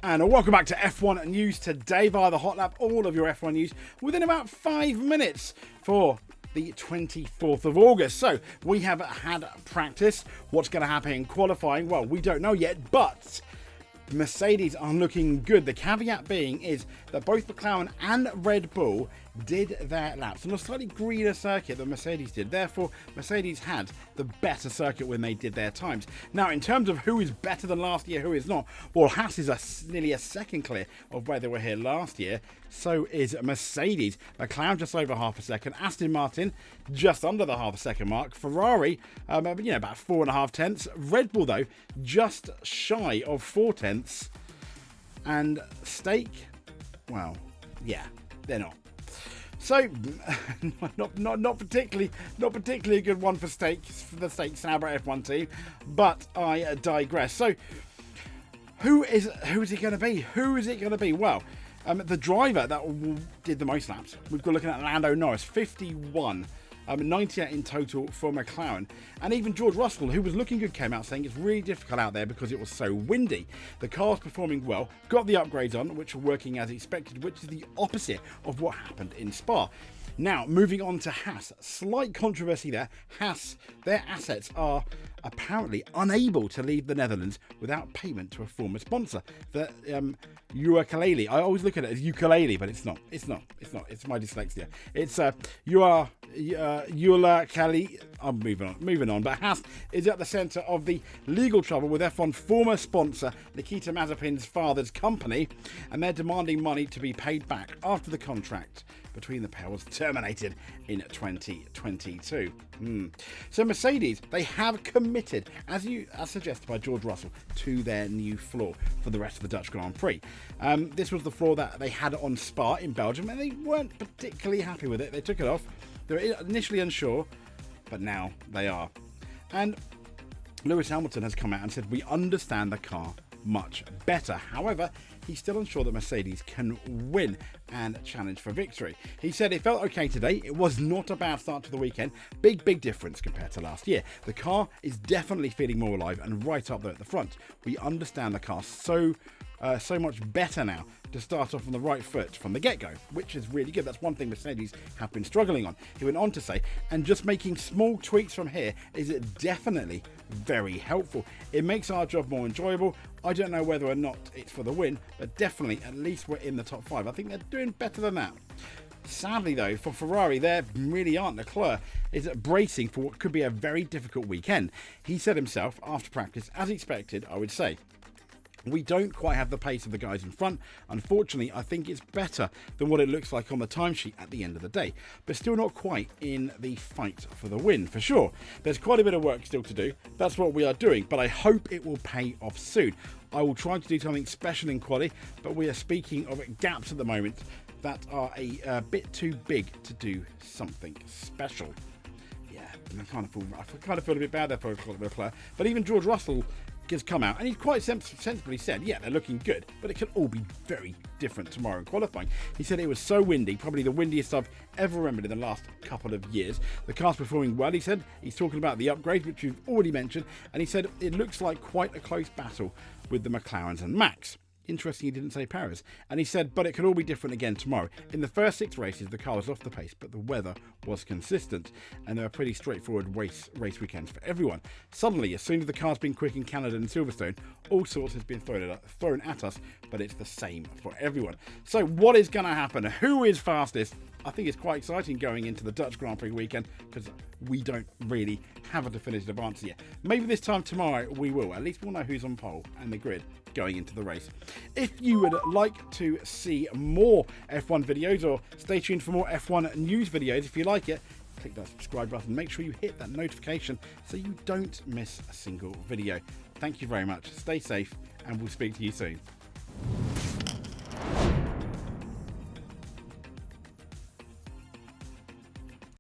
And welcome back to F1 News today via the Hot Lap. All of your F1 news within about 5 minutes for the 24th of August. So we have had practice. What's going to happen in qualifying? Well, we don't know yet, but Mercedes are looking good. The caveat being is that both McLaren and Red Bull did their laps on a slightly greener circuit than Mercedes did. Therefore, Mercedes had the better circuit when they did their times. Now, in terms of who is better than last year, who is not, well, Haas is nearly a second clear of where they were here last year. So is Mercedes. McLaren just over half a second. Aston Martin just under the half a second mark. Ferrari, about 4.5 tenths. Red Bull, though, just shy of 4 tenths. And Stake, well, yeah, they're not. So, not particularly a good one for the Stake Sauber F1 team, but I digress. So, who is it going to be? Who is it going to be? Well, the driver that did the most laps, we've got looking at Lando Norris, 51. 98 in total for McLaren. And even George Russell, who was looking good, came out saying it's really difficult out there because it was so windy. The car's performing well, got the upgrades on, which are working as expected, which is the opposite of what happened in Spa. Now, moving on to Haas. Slight controversy there. Haas, their assets are apparently unable to leave the Netherlands without payment to a former sponsor. The ukulele. I always look at it as ukulele, but it's not. It's my dyslexia. It's ukulele. I'm moving on. But Haas is at the centre of the legal trouble with F1 former sponsor Nikita Mazepin's father's company, and they're demanding money to be paid back after the contract between the pair was terminated in 2022. So Mercedes, they have committed, as suggested by George Russell, to their new floor for the rest of the Dutch Grand Prix. This was the floor that they had on Spa in Belgium, and they weren't particularly happy with it. They took it off. They were initially unsure, but now they are. And Lewis Hamilton has come out and said, we understand the car much better. However, he's still unsure that Mercedes can win and challenge for victory. He said it felt okay today. It was not a bad start to the weekend. Big difference compared to last year. The car is definitely feeling more alive and right up there at the front. We understand the car so much better now to start off on the right foot from the get-go, which is really good. That's one thing Mercedes have been struggling on. He went on to say, and just making small tweaks from here is definitely very helpful. It makes our job more enjoyable. I don't know whether or not it's for the win, but definitely at least we're in the top 5. I think they're doing better than that. Sadly, though, for Ferrari, they really aren't. Leclerc is bracing for what could be a very difficult weekend. He said himself after practice, as expected, I would say, we don't quite have the pace of the guys in front. Unfortunately, I think it's better than what it looks like on the timesheet at the end of the day, but still not quite in the fight for the win, for sure. There's quite a bit of work still to do. That's what we are doing, but I hope it will pay off soon. I will try to do something special in quali, but we are speaking of gaps at the moment that are a bit too big to do something special. Yeah, I kind of feel a bit bad there for Leclerc, but even George Russell has come out and he quite sensibly said, yeah, they're looking good, but it could all be very different tomorrow in qualifying. He said it was so windy, probably the windiest I've ever remembered in the last couple of years. The car's performing well, he said. He's talking about the upgrades, which you've already mentioned, and he said it looks like quite a close battle with the McLarens and Max. Interesting, he didn't say Paris. And he said, but it could all be different again tomorrow. In the first 6 races, the car was off the pace, but the weather was consistent. And there were pretty straightforward race weekends for everyone. Suddenly, as soon as the car's been quick in Canada and Silverstone, all sorts has been thrown at us, but it's the same for everyone. So what is going to happen? Who is fastest? I think it's quite exciting going into the Dutch Grand Prix weekend because we don't really have a definitive answer yet. Maybe this time tomorrow we will. At least we'll know who's on pole and the grid going into the race. If you would like to see more F1 videos or stay tuned for more F1 news videos, if you like it, click that subscribe button. Make sure you hit that notification so you don't miss a single video. Thank you very much. Stay safe and we'll speak to you soon.